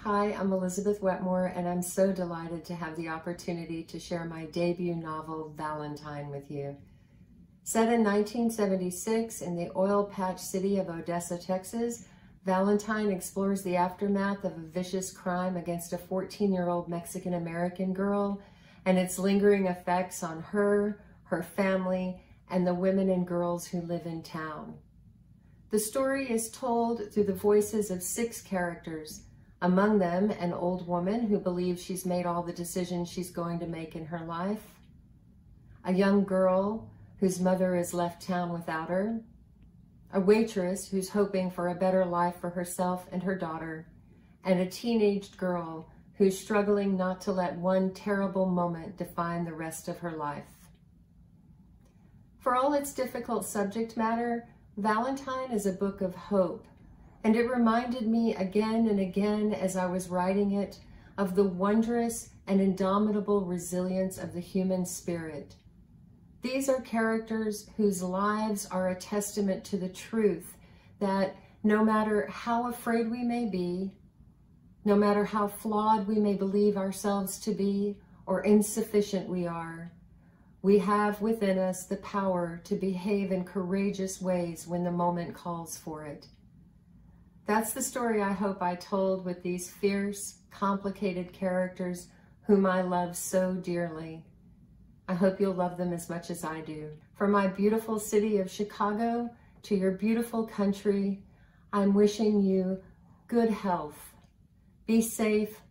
Hi, I'm Elizabeth Wetmore, and I'm so delighted to have the opportunity to share my debut novel, Valentine, with you. Set in 1976 in the oil patch city of Odessa, Texas, Valentine explores the aftermath of a vicious crime against a 14-year-old Mexican-American girl and its lingering effects on her, her family, and the women and girls who live in town. The story is told through the voices of 6 characters, among them an old woman who believes she's made all the decisions she's going to make in her life, a young girl whose mother has left town without her, a waitress who's hoping for a better life for herself and her daughter, and a teenaged girl who's struggling not to let one terrible moment define the rest of her life. For all its difficult subject matter, Valentine is a book of hope, and it reminded me again and again as I was writing it of the wondrous and indomitable resilience of the human spirit. These are characters whose lives are a testament to the truth that no matter how afraid we may be, no matter how flawed we may believe ourselves to be or insufficient we are, we have within us the power to behave in courageous ways when the moment calls for it. That's the story I hope I told with these fierce, complicated characters whom I love so dearly. I hope you'll love them as much as I do. From my beautiful city of Chicago to your beautiful country, I'm wishing you good health. Be safe,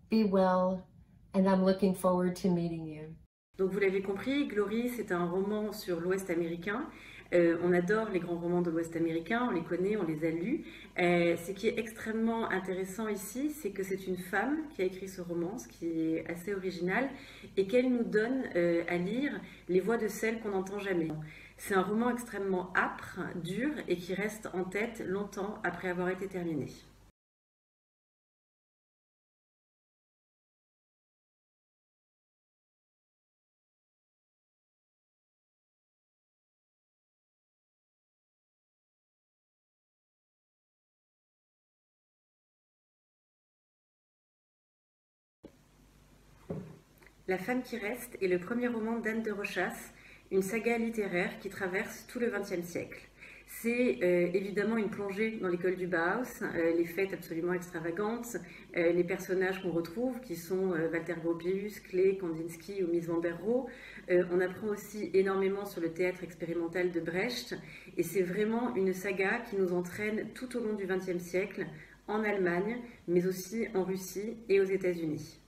be well, and I'm looking forward to meeting you. Donc vous l'avez compris, Glory, c'est un roman sur l'Ouest américain. On adore les grands romans de l'Ouest américain, on les connaît, on les a lus. Ce qui est extrêmement intéressant ici, c'est que c'est une femme qui a écrit ce roman, ce qui est assez original, et qu'elle nous donne à lire les voix de celles qu'on n'entend jamais. C'est un roman extrêmement âpre, dur, et qui reste en tête longtemps après avoir été terminé. La femme qui reste est le premier roman d'Anne de Rochas, une saga littéraire qui traverse tout le XXe siècle. C'est évidemment une plongée dans l'école du Bauhaus, les fêtes absolument extravagantes, les personnages qu'on retrouve qui sont Walter Gropius, Klee, Kandinsky ou Mies van der Rohe. On apprend aussi énormément sur le théâtre expérimental de Brecht et c'est vraiment une saga qui nous entraîne tout au long du XXe siècle en Allemagne, mais aussi en Russie et aux États-Unis.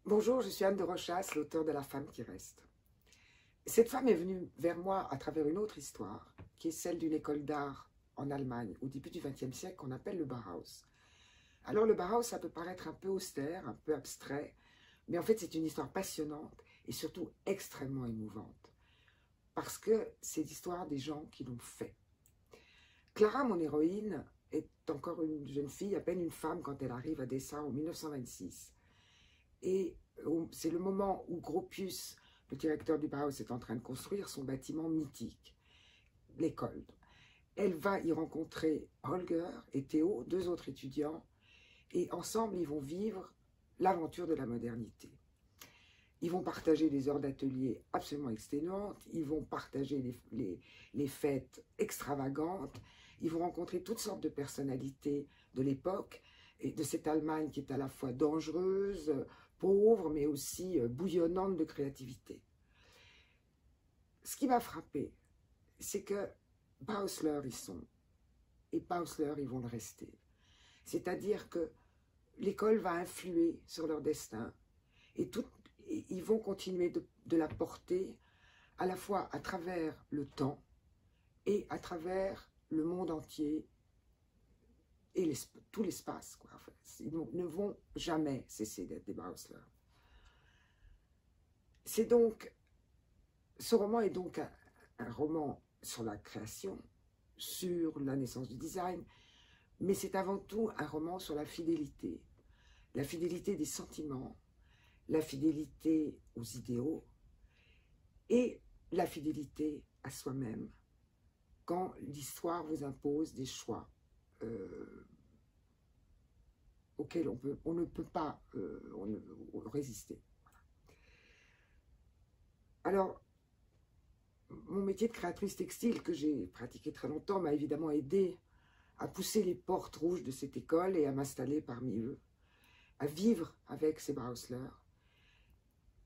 Bonjour, je suis Anne de Rochas, l'auteure de La femme qui reste. Cette femme est venue vers moi à travers une autre histoire, qui est celle d'une école d'art en Allemagne, au début du XXe siècle, qu'on appelle le Bauhaus. Alors le Bauhaus, ça peut paraître un peu austère, un peu abstrait, mais en fait c'est une histoire passionnante et surtout extrêmement émouvante, parce que c'est l'histoire des gens qui l'ont fait. Clara, mon héroïne, est encore une jeune fille, à peine une femme quand elle arrive à Dessau en 1926. Et c'est le moment où Gropius, le directeur du Bauhaus, est en train de construire son bâtiment mythique, l'école. Elle va y rencontrer Holger et Théo, 2 autres étudiants, et ensemble ils vont vivre l'aventure de la modernité. Ils vont partager des heures d'atelier absolument exténuantes, ils vont partager les fêtes extravagantes, ils vont rencontrer toutes sortes de personnalités de l'époque, et de cette Allemagne qui est à la fois dangereuse, pauvre, mais aussi bouillonnante de créativité. Ce qui m'a frappé, c'est que Bausler, ils sont, et Bausler, ils vont le rester. C'est-à-dire que l'école va influer sur leur destin, et ils vont continuer de la porter à la fois à travers le temps, et à travers le monde entier, et tout l'espace, quoi. Enfin, ils ne vont jamais cesser d'être des Bausler. Ce roman est donc un roman sur la création, sur la naissance du design, mais c'est avant tout un roman sur la fidélité des sentiments, la fidélité aux idéaux et la fidélité à soi-même quand l'histoire vous impose des choix auquel on ne peut pas résister. Alors, mon métier de créatrice textile que j'ai pratiqué très longtemps m'a évidemment aidé à pousser les portes rouges de cette école et à m'installer parmi eux, à vivre avec ces Bauhausler.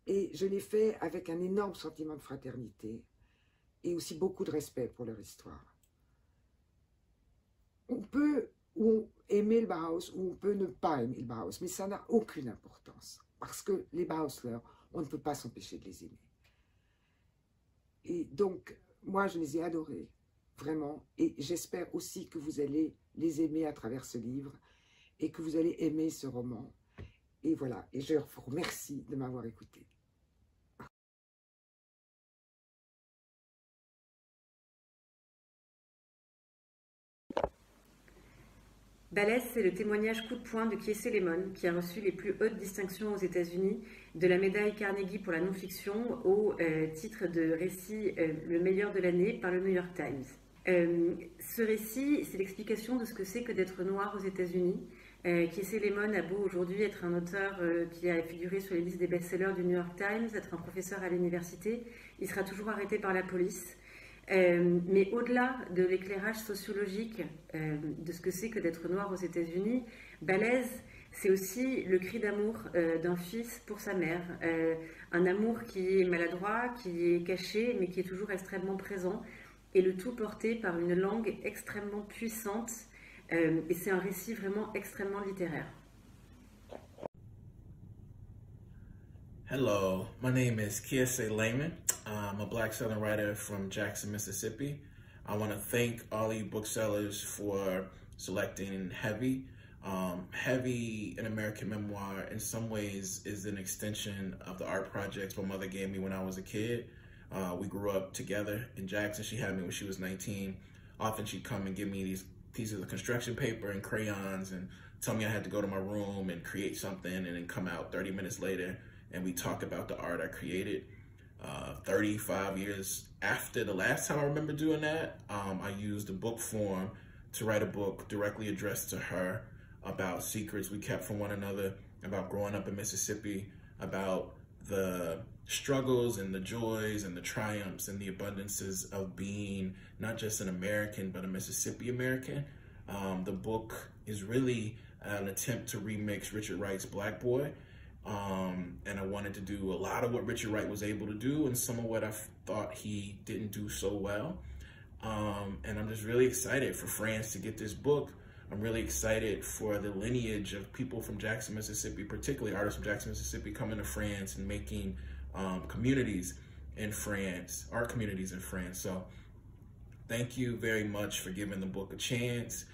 Et je l'ai fait avec un énorme sentiment de fraternité et aussi beaucoup de respect pour leur histoire. On peut aimer le Bauhaus ou on peut ne pas aimer le Bauhaus, mais ça n'a aucune importance parce que les Bauhausler, on ne peut pas s'empêcher de les aimer. Et donc, moi, je les ai adorés, vraiment, et j'espère aussi que vous allez les aimer à travers ce livre et que vous allez aimer ce roman. Et voilà, et je vous remercie de m'avoir écouté. Balèze, c'est le témoignage coup de poing de Kiese Lemon, qui a reçu les plus hautes distinctions aux États-Unis, de la médaille Carnegie pour la non-fiction au titre de récit le meilleur de l'année par le New York Times. Ce récit, c'est l'explication de ce que c'est que d'être noir aux États-Unis. Kiese Lemon a beau aujourd'hui être un auteur qui a figuré sur les listes des best-sellers du New York Times, être un professeur à l'université, il sera toujours arrêté par la police. Mais au-delà de l'éclairage sociologique de ce que c'est que d'être noir aux États-Unis, Balèze, c'est aussi le cri d'amour d'un fils pour sa mère. Un amour qui est maladroit, qui est caché, mais qui est toujours extrêmement présent. Et le tout porté par une langue extrêmement puissante. Et c'est un récit vraiment extrêmement littéraire. Hello, my name is Kiese Lemon. I'm a Black Southern writer from Jackson, Mississippi. I want to thank all you booksellers for selecting Heavy. Heavy, an American memoir, in some ways is an extension of the art projects my mother gave me when I was a kid. We grew up together in Jackson. She had me when she was 19. Often she'd come and give me these pieces of construction paper and crayons and tell me I had to go to my room and create something and then come out 30 minutes later and we talk about the art I created. 35 years after the last time I remember doing that, I used the book form to write a book directly addressed to her about secrets we kept from one another, about growing up in Mississippi, about the struggles and the joys and the triumphs and the abundances of being not just an American, but a Mississippi American. The book is really an attempt to remix Richard Wright's Black Boy. And I wanted to do a lot of what Richard Wright was able to do and some of what I thought he didn't do so well. And I'm just really excited for France to get this book. I'm really excited for the lineage of people from Jackson, Mississippi, particularly artists from Jackson, Mississippi, coming to France and making communities in France, art communities in France. So thank you very much for giving the book a chance.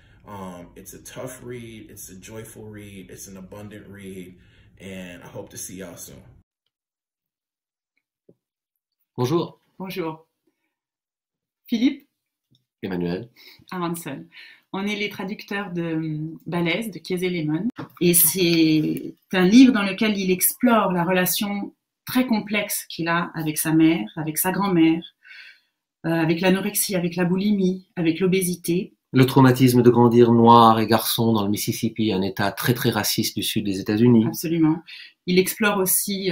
It's a tough read, it's a joyful read, it's an abundant read, and I hope to see y'all soon. Bonjour. Bonjour. Philippe. Emmanuel. Aronson. On est les traducteurs de Balèze, de Kiese Lemon. Et c'est un livre dans lequel il explore la relation très complexe qu'il a avec sa mère, avec sa grand-mère, avec l'anorexie, avec la boulimie, avec l'obésité. Le traumatisme de grandir noir et garçon dans le Mississippi, un état très très raciste du sud des États-Unis. Absolument. Il explore aussi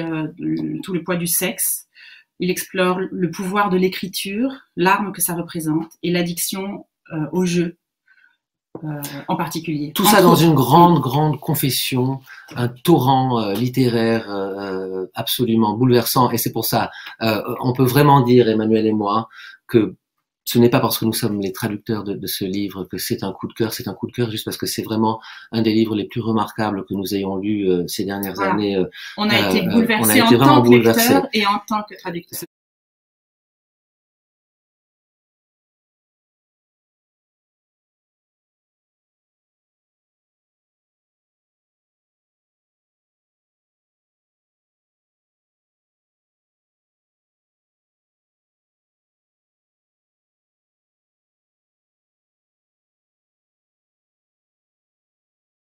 tout le poids du sexe. Il explore le pouvoir de l'écriture, l'arme que ça représente et l'addiction au jeu en particulier. Tout ça dans une grande confession, un torrent littéraire absolument bouleversant. Et c'est pour ça, on peut vraiment dire, Emmanuel et moi, que ce n'est pas parce que nous sommes les traducteurs de ce livre que c'est un coup de cœur. C'est un coup de cœur juste parce que c'est vraiment un des livres les plus remarquables que nous ayons lus ces dernières années. On a été bouleversés en tant que lecteur et en tant que traducteur.